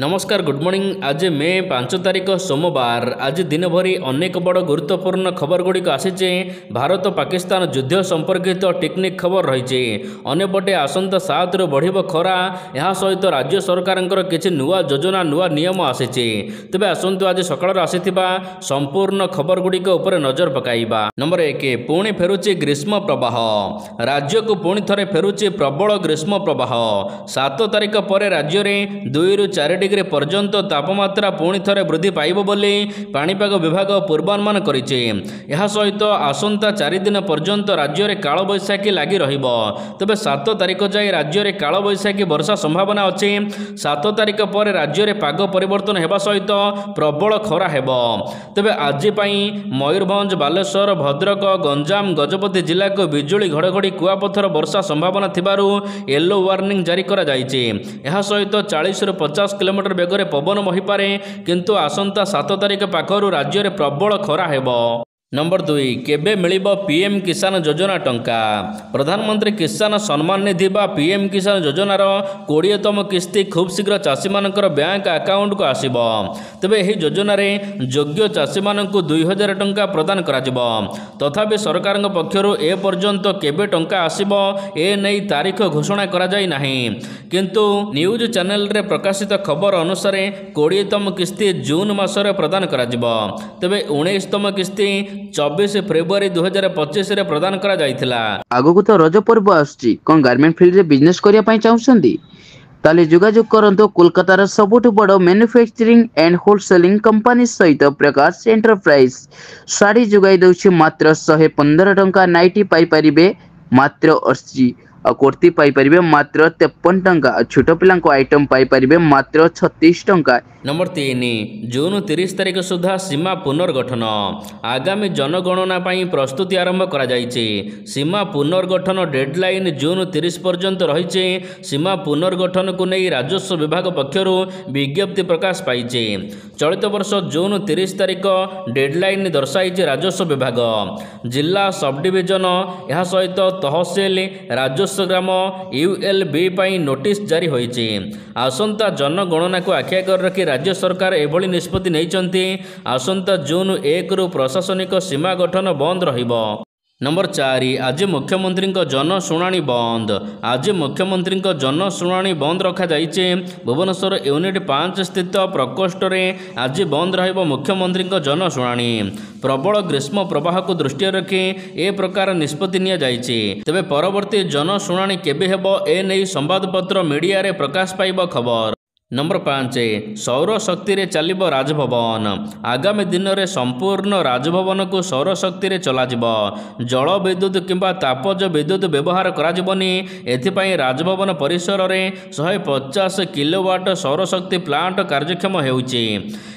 नमस्कार good morning. आज मे 5 तारिख सोमवार। आज दिन भरी अनेक बड़ गुरुत्वपूर्ण खबर गुड़िक आसीचे। भारत पाकिस्तान युद्ध संपर्कित टेक्निक खबर रही। अन्यपटे आसंता 7 रु बढ़ खरा। यह सहित राज्य सरकार किसी नुआ योजना नुआ नियम आसीचे। तेबे आसंतु आज सकाळ आसीथिबा संपूर्ण खबर गुड़िक उपर नजर पकाइबा। नंबर 1 पुणी फेरुची ग्रीष्म प्रवाह। राज्य को पुणी थरे फेरुची प्रबल ग्रीष्म प्रवाह। 7 तारिख पर राज्य में 2 रु 4 डिग्री पर्यंत तापमात्रा पुणी थरे वृद्धि पाइब बोली पाणीपाग विभाग पूर्वानुमान करिছে। यह सहित आसंता 4 दिन पर्यंत राज्य में कालबैशाखी लगी रहिबो। तबे 7 तारिख जाए राज्य में कालबैशाखी वर्षा संभावना अच्छी। 7 तारिख पर राज्य में पाग परिवर्तन होगा सहित प्रबल खरा हेबो। तबे आज मयूरभंज बालेश्वर भद्रक गंजाम गजपति जिला को बिजुली घड़घड़ी कुआपथर वर्षा संभावना थिबारु येलो वार्निंग जारी करा जायछि। यह सहित 40 रु 50 किलोमीटर बेगरे पवन बहिपारे किंतु आसंता 7 तारिख पाखरु राज्य में प्रबल खरा हेबो। नंबर 2 केबे मिलिबो पीएम किसान योजना टंका। प्रधानमंत्री किसान सम्मान निधि बा पीएम किसान योजनार 20तम किस्ती खूब शीघ्र चाषी मानकर बैंक अकाउंट को आसीबो। तेबे एही योजना रे योग्य चाषी मानकु 2000 टंका प्रदान कराजिबो। तथापि सरकार पक्षरु ए पर्यंत केबे टंका आसीबो ए नै तारीख घोषणा करा जाय नाही। किंतु न्यूज चैनल रे प्रकाशित खबर अनुसार 20तम किस्ती जून मासरे प्रदान कराजिबो। तेबे 19तम किस्ती 24 फेब्रुआरी 2025 रे प्रदान करा जायथिला। आगो तो रज पर्व आछि। कोन गारमेंट फील्ड रे बिजनेस करिया पई चाहुछंदी ताले जोगाजोग करंतो कोलकातार सबुठ बड़ मैन्युफैक्चरिंग एंड होलसेलिंग कंपनी सहित प्रकाश एंटरप्राइज साड़ी जोगाई दउछि। मात्र 115 टंका नाइटी पाई परिबे मात्र 80 और कुर्ती पाई परिबे मात्र 53 टंका। छोट पिलां को आइटम पाई परिबे मात्र 36 टंका। नंबर 3 जून 30 तारिख सुधा सीमा पुनर्गठन। आगामी जनगणना पाई प्रस्तुति आरंभ करा जायछि। सीमा पुनर्गठन डेडलाइन जून 30 पर्यंत रहिছে। सीमा पुनर्गठन को नहीं राजस्व विभाग पक्षरु विज्ञप्ति प्रकाश पाइছে। चलित वर्ष जून 30 तारिख डेडलाइन दर्शाइছে राजस्व विभाग। जिला सब डिविजन यह सहित तहसील राजस्व ग्राम यूएलबी पाई नोटिस जारी होइछि। आसंता जनगणना को आख्या कर रखी राज्य सरकार एभली निष्पत्ति नैचंती। आसंता जून 1 रु प्रशासनिक सीमा गठन बंद रहिबो। नंबर 4 आज मुख्यमंत्री जनशुणाणी बंद। आज मुख्यमंत्री जनशुणाणी बंद रखा जाइए। भुवनेश्वर यूनिट 5 स्थित प्रकोष्ठ में आज बंद रहिबो मुख्यमंत्री जनशुणाणी। प्रबल ग्रीष्म प्रवाह को दृष्टि रखी ए प्रकार निष्पत्ति निया जाइए। तेबे परवर्ती जनशुणाणी केबे हेबो ए नै संवादपत्र मीडिया रे प्रकाश पाइबो खबर। नंबर 5 सौर शक्ति रे चलिबो राजभवन। आगामी दिन में संपूर्ण राजभवन को सौर शक्ति रे चलाजिबो। जल विद्युत किंबा तापज विद्युत व्यवहार कराजिबोनी। एथिपाई राजभवन परिसर रे 150 किलोवाट सौर शक्ति प्लांट कार्यक्षम हेउची।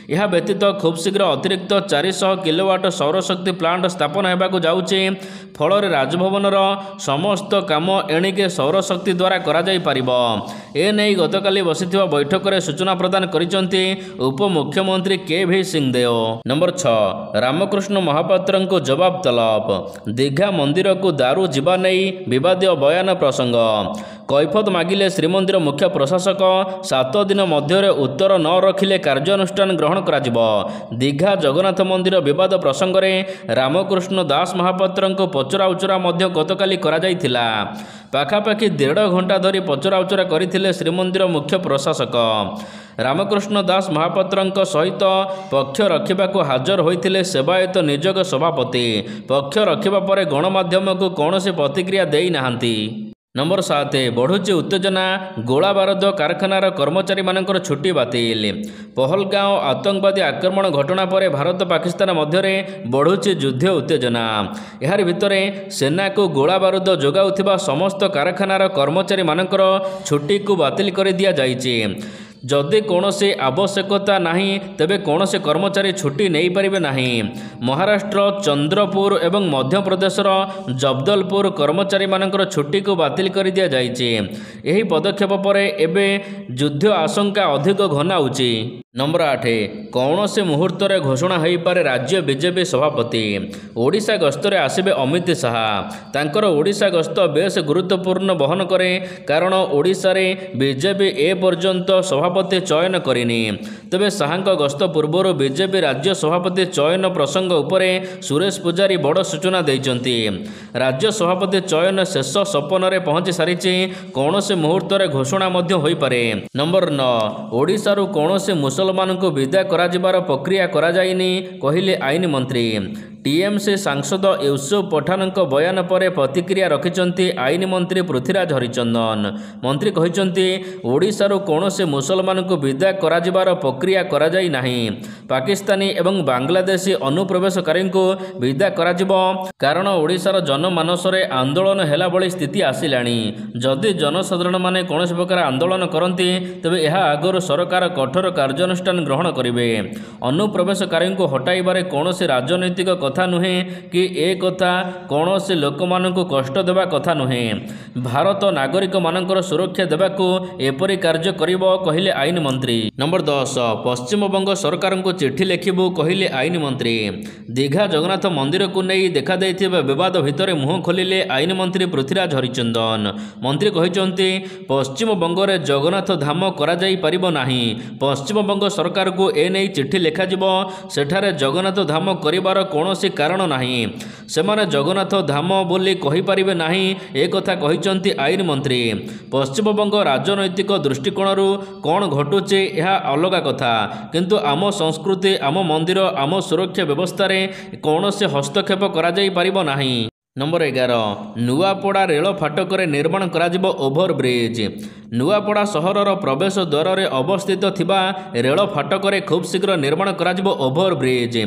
यह व्यतीत खूब शीघ्र अतिरिक्त 400 किलोवाट सौर शक्ति प्लांट स्थापन होगाकू जाउची। फल राजभवनर समस्त काम एणिके सौर शक्ति द्वारा करा जाई परिबो। ए नै गतकाली बसिथिबा बैठक रे सूचना प्रदान करिसंती उपमुख्यमंत्री के.भी. सिंहदेव। नंबर 6 रामकृष्ण महापात्र को जवाब तलब। दीघा मंदिर को दारू जीवा नहीं विवादीय बयान प्रसंग। कैफत मागिले श्रीमंदिर मुख्य प्रशासक 7 दिन मध्य उत्तर न रखिले कार्यानुष्ठान ग्रहण कराजिबो। दीघा जगन्नाथ मंदिर विवाद प्रसंग में रामकृष्ण दास महापात्र को पचरा उचरा मध्य गतकाली करा जायथिला। पाखापाखि 1.5 घंटा धरी पचरा उचरा करथिले श्रीमंदिर मुख्य प्रशासक। रामकृष्ण दास महापात्र सहित पक्ष रखा हाजर होते सेवायत निजोग सभापति। पक्ष रखा पर गणमाध्यम को कौन से प्रतिक्रिया देई नाहंती। नंबर 7 बढ़ुची उत्तेजना। गोला बारूद कारखानार कर्मचारी मानकर छुट्टी बातिल। पहलगांव आतंकवादी आक्रमण घटना पर भारत पाकिस्तान मध्य बढ़ुची युद्ध उत्तेजना। यार भितर सेना को गोला बारूद जोगाउथिबा समस्त कारखानार कर्मचारी मानकर छुट्टी को बातिल कर दिया जाइए। जदि कौनसी आवश्यकता नहीं तेबे कौनसी कर्मचारी छुट्टी नहीं पारिबे नहीं। महाराष्ट्र चंद्रपुर एवं मध्य प्रदेशर जबदलपुर कर्मचारी मानकर छुट्टी को बातिल कर दिया जाइए। यही पदक्षेप पर एबे युद्ध आशंका अधिक घनाउची। नंबर 8 कौन से मुहूर्त घोषणा हो पारे राज्य बीजेपी सभापति। ओडिशा गस्तरे आसिबे अमित शाह। तांकर ओडिशा गस्त बेस गुरुत्वपूर्ण बहन करे कारण ओडिशा रे बीजेपी ए पर्यंत सभापति ସଭାପତି ଚୟନ କରିନି। ତେବେ ଶାହାଙ୍କ ଗସ୍ତ ପୂର୍ବରୁ ବିଜେପି ରାଜ୍ୟ ସଭାପତି ଚୟନ ପ୍ରସଙ୍ଗ ଉପରେ ସୁରେଶ ପୂଜାରୀ ବଡ଼ ସୂଚନା ଦେଇଛନ୍ତି। ରାଜ୍ୟ ସଭାପତି ଚୟନ ଶେଷ ସପନରେ ପହଞ୍ଚି ସାରିଛି, କୌଣସି ମୁହୂର୍ତ୍ତରେ ଘୋଷଣା ମଧ୍ୟ ହୋଇପାରେ। ନମ୍ବର 9, ଓଡ଼ିଶାରୁ କୌଣସି ମୁସଲମାନଙ୍କୁ ବିଦା କରାଯିବାର ପ୍ରକ୍ରିୟା କରାଯାଇନି, କହିଲେ ଆଇନ ମନ୍ତ୍ରୀ। ଟିଏମସି ସାଂସଦ ୟୁସୁଫ ପଠାନଙ୍କ ବୟାନ ପରେ ପ୍ରତିକ୍ରିୟା ରଖିଛନ୍ତି ଆଇନ ମନ୍ତ୍ରୀ ପୃଥ୍ୱୀରାଜ ହରିଚନ୍ଦନ। ମନ୍ତ୍ରୀ କହିଛନ୍ତି, ଓଡ଼ିଶାରୁ କୌଣସି ମୁସଲମାନଙ୍କୁ ବିଦା କରାଯିବାର ପ୍ରକ୍ରିୟା କରାଯାଇ ନାହିଁ। ପାକିସ୍ତାନୀ ଏବଂ ବାଂଲାଦେଶୀ ଅନୁପ୍ରବେଶକାରୀଙ୍କୁ ବିଦା କରାଯିବ, କାରଣ ଓଡ଼ିଶାର ଜନମାନସରେ ଆନ୍ଦୋଳନ ହେଲା ଭଳି ସ୍ଥିତି ଆସିଲାଣି। ଯଦି ଜନସାଧାରଣମାନେ କୌଣସି ପ୍ରକାର ଆନ୍ଦୋଳନ କରନ୍ତି, ତେବେ ଏହା ଆଗରୁ ସରକାର କଠୋର କାର୍ଯ୍ୟାନୁଷ୍ଠାନ ଗ୍ରହଣ କରିବେ। ଅନୁପ୍ରବେଶକାରୀଙ୍କୁ ହଟାଇବାରେ କୌଣସି ରାଜନୈତିକ କଥା ନୁହେଁ କି ଏ କଥା କୌଣସି ଲୋକମାନଙ୍କୁ କଷ୍ଟ ଦେବା କଥା ନୁହେଁ। ଭାରତ ନାଗରିକମାନଙ୍କର ସୁରକ୍ଷା ଦେବାକୁ ଏପରି କାର୍ଯ୍ୟ କରିବ, କହିଲେ ଆଇନ ମନ୍ତ୍ରୀ। ନମ୍ବର 10, ପଶ୍ଚିମବଙ୍ଗ ସରକାରଙ୍କୁ ଚିଠି ଲେଖିବୁ, କହିଲେ ଆଇନ ମନ୍ତ୍ରୀ। ଦୀଘା ଜଗନ୍ନାଥ ମନ୍ଦିରକୁ ନେଇ ଦେଖାଦେଇଥିବା ବିବାଦ ଭିତରେ ମୁହଁ ଖୋଲିଲେ ଆଇନ ମନ୍ତ୍ରୀ ପୃଥ୍ୱୀରାଜ ହରିଚନ୍ଦନ। ମନ୍ତ୍ରୀ କହିଛନ୍ତି, ପଶ୍ଚିମବଙ୍ଗରେ ଜଗନ୍ନାଥ ଧାମ କରାଯାଇପାରିବ ନାହିଁ। ପଶ୍ଚିମବଙ୍ଗ ସରକାରକୁ ଏନେଇ ଚିଠି ଲେଖାଯିବ। ସେଠାରେ ଜଗନ୍ନାଥ ଧାମ କରିବାର କୌଣସି କାରଣ ନାହିଁ। ସେମାନେ ଜଗନ୍ନାଥ ଧାମ ବୋଲି କହିପାରିବେ ନାହିଁ, ଏକଥା କହିଛନ୍ତି ଆଇନ ମନ୍ତ୍ରୀ। ପଶ୍ଚିମବଙ୍ଗ ରାଜନୈତିକ ଦୃଷ୍ଟିକୋଣରୁ କ'ଣ ଘଟୁଛି ଏହା ଅଲଗା କଥା, କିନ୍ତୁ ଆମ ସଂସ୍କୃତି, ଆମ ମନ୍ଦିର, ଆମ ସୁରକ୍ଷା ବ୍ୟବସ୍ଥାରେ କୌଣସି ହସ୍ତକ୍ଷେପ କରାଯାଇପାରିବ ନାହିଁ। ନମ୍ବର 11, ନୂଆପଡ଼ା ରେଳ ଫାଟକରେ ନିର୍ମାଣ କରାଯିବ ଓଭରବ୍ରିଜ୍। ନୂଆପଡ଼ା ସହରର ପ୍ରବେଶ ଦ୍ୱାରରେ ଅବସ୍ଥିତ ଥିବା ରେଳ ଫାଟକରେ ଖୁବ୍ ଶୀଘ୍ର ନିର୍ମାଣ କରାଯିବ ଓଭରବ୍ରିଜ୍।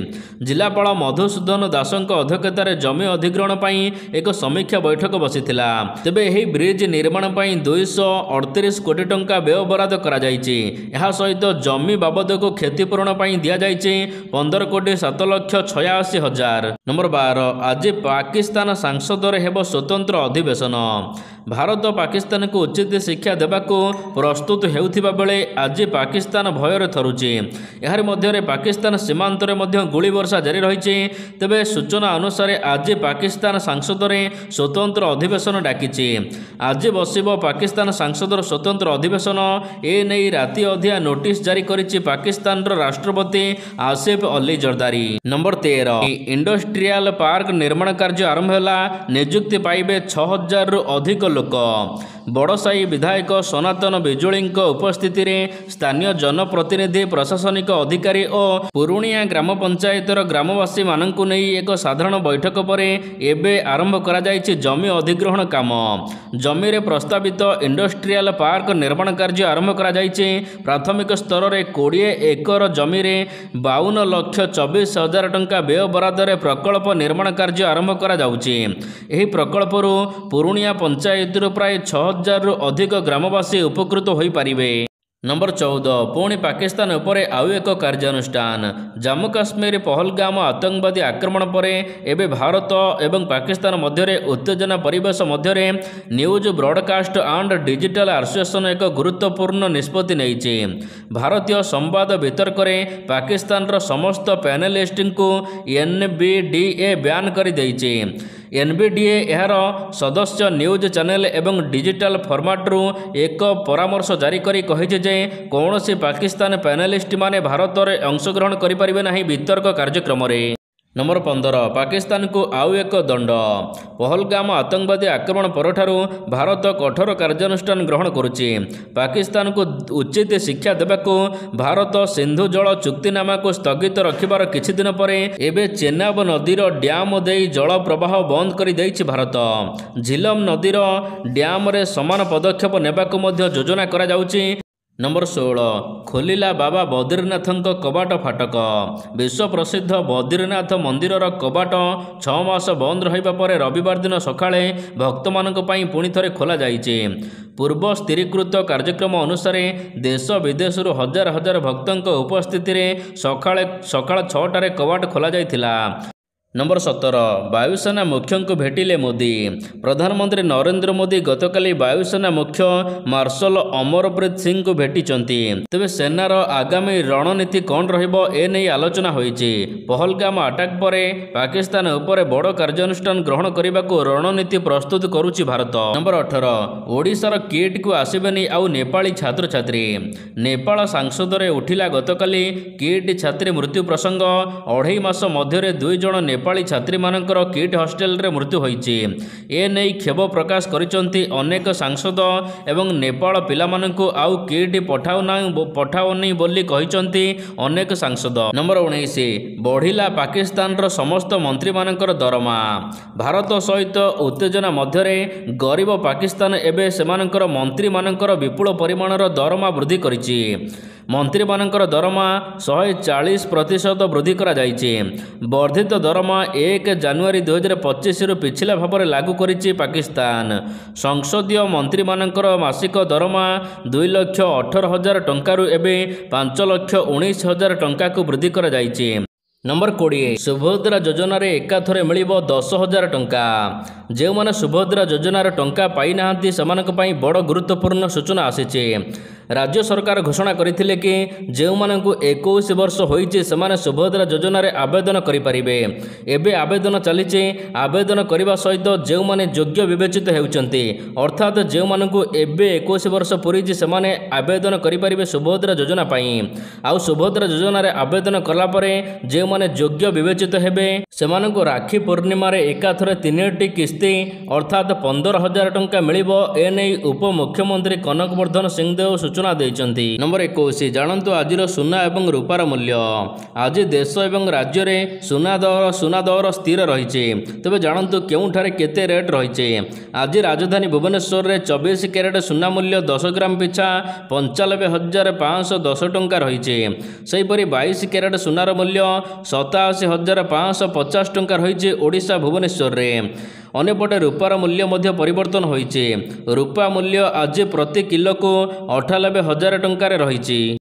ଜିଲ୍ଲାପାଳ ମଧୁସୂଦନ ଦାସଙ୍କ ଅଧ୍ୟକ୍ଷତାରେ ଜମି ଅଧିଗ୍ରହଣ ପାଇଁ ଏକ ସମୀକ୍ଷା ବୈଠକ ବସିଥିଲା। ତେବେ ଏହି ବ୍ରିଜ୍ ନିର୍ମାଣ ପାଇଁ 238 କୋଟି ଟଙ୍କା ବ୍ୟୟ ବରାଦ କରାଯାଇଛି। ଏହା ସହିତ ଜମି ବାବଦକୁ କ୍ଷତିପୂରଣ ପାଇଁ ଦିଆଯାଇଛି 15,07,86,000। ନମ୍ବର 12, ଆଜି ପାକିସ୍ତାନ ସଂସଦରେ ହେବ ସ୍ୱତନ୍ତ୍ର ଅଧିବେଶନ। ଭାରତ ପାକିସ୍ତାନକୁ ଉଚିତ ଶିକ୍ଷା ଦେବାକୁ ପ୍ରସ୍ତୁତ ହେଉଥିବା ବେଳେ ଆଜି ପାକିସ୍ତାନ ଭୟରେ ଥରୁଛି। ଏହାରି ମଧ୍ୟରେ ପାକିସ୍ତାନ ସୀମାନ୍ତରେ ମଧ୍ୟ ଗୁଳିବର୍ଷା ଜାରି ରହିଛି। ତେବେ ସୂଚନା ଅନୁସାରେ ଆଜି ପାକିସ୍ତାନ ସଂସଦରେ ସ୍ୱତନ୍ତ୍ର ଅଧିବେଶନ ଡାକିଛି। ଆଜି ବସିବ ପାକିସ୍ତାନ ସଂସଦର ସ୍ୱତନ୍ତ୍ର ଅଧିବେଶନ। ଏ ନେଇ ରାତି ଅଧିଆ ନୋଟିସ୍ ଜାରି କରିଛି ପାକିସ୍ତାନର ରାଷ୍ଟ୍ରପତି ଆସିଫ ଅଲି ଜର୍ଦାରୀ। ନମ୍ବର 13, ଇଣ୍ଡଷ୍ଟ୍ରିଆଲ ପାର୍କ ନିର୍ମାଣ କାର୍ଯ୍ୟ ଆରମ୍ଭ ହେଲା। ନିଯୁକ୍ତି ପାଇବେ 6,000ରୁ ଅଧିକ ଲୋକ। ବଡ଼ସାହି ବିଧାୟକ ସନାତନ ବିଜୁଳିଙ୍କ ଉପସ୍ଥିତିରେ ସ୍ଥାନୀୟ ଜନପ୍ରତିନିଧି, ପ୍ରଶାସନିକ ଅଧିକାରୀ ଓ ପୁରୁଣିଆ ଗ୍ରାମ ପଞ୍ଚାୟତର ଗ୍ରାମବାସୀମାନଙ୍କୁ ନେଇ ଏକ ସାଧାରଣ ବୈଠକ ପରେ ଏବେ ଆରମ୍ଭ କରାଯାଇଛି ଜମି ଅଧିଗ୍ରହଣ କାମ। ଜମିରେ ପ୍ରସ୍ତାବିତ ଇଣ୍ଡଷ୍ଟ୍ରିଆଲ ପାର୍କ ନିର୍ମାଣ କାର୍ଯ୍ୟ ଆରମ୍ଭ କରାଯାଇଛି। ପ୍ରାଥମିକ ସ୍ତରରେ 20 ଏକର ଜମିରେ 52,24,000 ଟଙ୍କା ବ୍ୟୟ ବରାଦରେ ପ୍ରକଳ୍ପ ନିର୍ମାଣ କାର୍ଯ୍ୟ ଆରମ୍ଭ କରାଯାଉଛି। ଏହି ପ୍ରକଳ୍ପରୁ ପୁରୁଣିଆ ପଞ୍ଚାୟତରୁ ପ୍ରାୟ 6,000ରୁ ଅଧିକ ଗ୍ରାମବାସୀ ଉପକୃତ ହୋଇପାରିବେ। ନମ୍ବର 14, ପୁଣି ପାକିସ୍ତାନ ଉପରେ ଆଉ ଏକ କାର୍ଯ୍ୟାନୁଷ୍ଠାନ। ଜାମ୍ମୁ କାଶ୍ମୀର ପହଲଗାମ ଆତଙ୍କବାଦୀ ଆକ୍ରମଣ ପରେ ଏବେ ଭାରତ ଏବଂ ପାକିସ୍ତାନ ମଧ୍ୟରେ ଉତ୍ତେଜନା ପରିବେଶ ମଧ୍ୟରେ news broadcast and digital association ଏକ ଗୁରୁତ୍ୱପୂର୍ଣ୍ଣ ନିଷ୍ପତ୍ତି ନେଇଛି। ଭାରତୀୟ ସମ୍ବାଦ ବିତର୍କରେ ପାକିସ୍ତାନର ସମସ୍ତ ପ୍ୟାନେଲିଷ୍ଟଙ୍କୁ NBDA ବ୍ୟାନ୍ କରିଦେଇଛି। NBDA ଏହାର ସଦସ୍ୟ ନ୍ୟୁଜ୍ ଚ୍ୟାନେଲ ଏବଂ ଡିଜିଟାଲ ଫର୍ମାଟରୁ ଏକ ପରାମର୍ଶ ଜାରି କରି କହିଛି ଯେ କୌଣସି ପାକିସ୍ତାନ ପ୍ୟାନେଲିଷ୍ଟମାନେ ଭାରତରେ ଅଂଶଗ୍ରହଣ କରିପାରିବେ ନାହିଁ ବିତର୍କ କାର୍ଯ୍ୟକ୍ରମରେ। ନମ୍ବର 15, ପାକିସ୍ତାନକୁ ଆଉ ଏକ ଦଣ୍ଡ। ପହଲଗାମ ଆତଙ୍କବାଦୀ ଆକ୍ରମଣ ପରଠାରୁ ଭାରତ କଠୋର କାର୍ଯ୍ୟାନୁଷ୍ଠାନ ଗ୍ରହଣ କରୁଛି। ପାକିସ୍ତାନକୁ ଉଚିତ ଶିକ୍ଷା ଦେବାକୁ ଭାରତ ସିନ୍ଧୁ ଜଳ ଚୁକ୍ତିନାମାକୁ ସ୍ଥଗିତ ରଖିବାର କିଛି ଦିନ ପରେ ଏବେ ଚେନାବ ନଦୀର ଡ୍ୟାମ୍ ଦେଇ ଜଳ ପ୍ରବାହ ବନ୍ଦ କରିଦେଇଛି ଭାରତ। ଝିଲମ ନଦୀର ଡ୍ୟାମ୍ରେ ସମାନ ପଦକ୍ଷେପ ନେବାକୁ ମଧ୍ୟ ଯୋଜନା କରାଯାଉଛି। ନମ୍ବର 16, ଖୋଲିଲା ବାବା ବଦ୍ରିନାଥଙ୍କ କବାଟ ଫାଟକ। ବିଶ୍ୱ ପ୍ରସିଦ୍ଧ ବଦ୍ରିନାଥ ମନ୍ଦିରର କବାଟ 6 ମାସ ବନ୍ଦ ରହିବା ପରେ ରବିବାର ଦିନ ସକାଳେ ଭକ୍ତମାନଙ୍କ ପାଇଁ ପୁଣି ଥରେ ଖୋଲାଯାଇଛି। ପୂର୍ବ ସ୍ଥିରୀକୃତ କାର୍ଯ୍ୟକ୍ରମ ଅନୁସାରେ ଦେଶ ବିଦେଶରୁ ହଜାର ହଜାର ଭକ୍ତଙ୍କ ଉପସ୍ଥିତିରେ ସକାଳ 6ଟାରେ କବାଟ ଖୋଲାଯାଇଥିଲା। नंबर 17 वायुसेना मुख्य को भेटिले मोदी। प्रधानमंत्री नरेंद्र मोदी गतकाली वायुसेना मुख्य मार्शल अमरप्रीत सिंह को भेटिचंती। तेबे सेनार आगामी रणनीति कौन रहिबो ए नै आलोचना होईची। पहलगाम अटैक परे पाकिस्तान उपरे बड़ कार्यानुष्ठान ग्रहण करने को रणनीति प्रस्तुत करुची भारत। नंबर 18 ओडिशार किट को आसबेनी आउ नेपाली छात्र छात्री। नेपाल सांसद रे उठिला गतकाली किट छात्री मृत्यु प्रसंग। 2.5 मास मध्य 2 जण नेपाली छात्री मानकर किट हॉस्टेल रे मृत्यु होईची। ए नै खेब प्रकाश करिसंती अनेक सांसद एवं नेपाल पिला मानकु आउ किट पठाओनी बोली कहिसंती अनेक सांसद। नंबर 19 बढ़िला पाकिस्तान रो समस्त मंत्री मानकर दरमा। भारत सहित उत्तेजना मध्य गरीब पाकिस्तान एबे सेमानकर मंत्री मानकर विपुल परिमाणर दरमा वृद्धि करिची। मंत्री मानकर दरमा 140% वृद्धि करा जायछि। वर्धित दरमा 1 जनवरी 2025 रु पिछला भाव में लागू करिछि पाकिस्तान। संसदीय मंत्री मानकर मासिक दरमा 2,18,000 टंकारु एबे 5,19,000 टंका को वृद्धि करा जायछि। नंबर 20 सुभद्रा योजना रे एकाथरे मिलिबो 10,000 टंका। जे माने सुभद्रा योजनार टंका पाई नाहांती सेमानक पई बड़ गुरुत्वपूर्ण सूचना आसीचे। राज्य सरकार घोषणा करथिले कि जे मानकु 21 वर्ष होईचे सेमाने सुभद्रा योजना रे आवेदन करि परिबे। एबे आवेदन चलीचे। आवेदन करिबा सहित जे माने योग्य विवेचित हेउचंती अर्थात जे मानकु एबे 21 वर्ष पुरीचे सेमाने आवेदन करि परिबे सुभद्रा योजना पई। आउ सुभद्रा योजना रे आवेदन कला परे जे माने योग्य विवेचित हेबे सेमानकु राखी पूर्णिमा रे एकाथरे 3टी किस्ती अर्थात 15,000 टंका मिलिबो। ए नै उप मुख्यमंत्री कनकवर्धन सिंहदेव सूचना देइचंती। नंबर 21 जानंतु आजिर सुना एवं रूपार मूल्य। आज देश एवं राज्य रे सुना दर स्थिर रहिছে। तबे जानंतु केउठारे केते रेट रहिছে। आज राजधानी भुवनेश्वर रे 24 कैरेट सुना मूल्य 10 ग्राम पिछा 95,510 टंका रहिছে। सेहिपरि 22 कैरेट सुनार मूल्य 87,550 टंका रहिছে ओडिशा भुवनेश्वर रे। अन्यपटे रूपार मूल्य मध्य परिवर्तन होइছে। रूपा मूल्य आज प्रति किलो को 98,000 टंका रहिছে।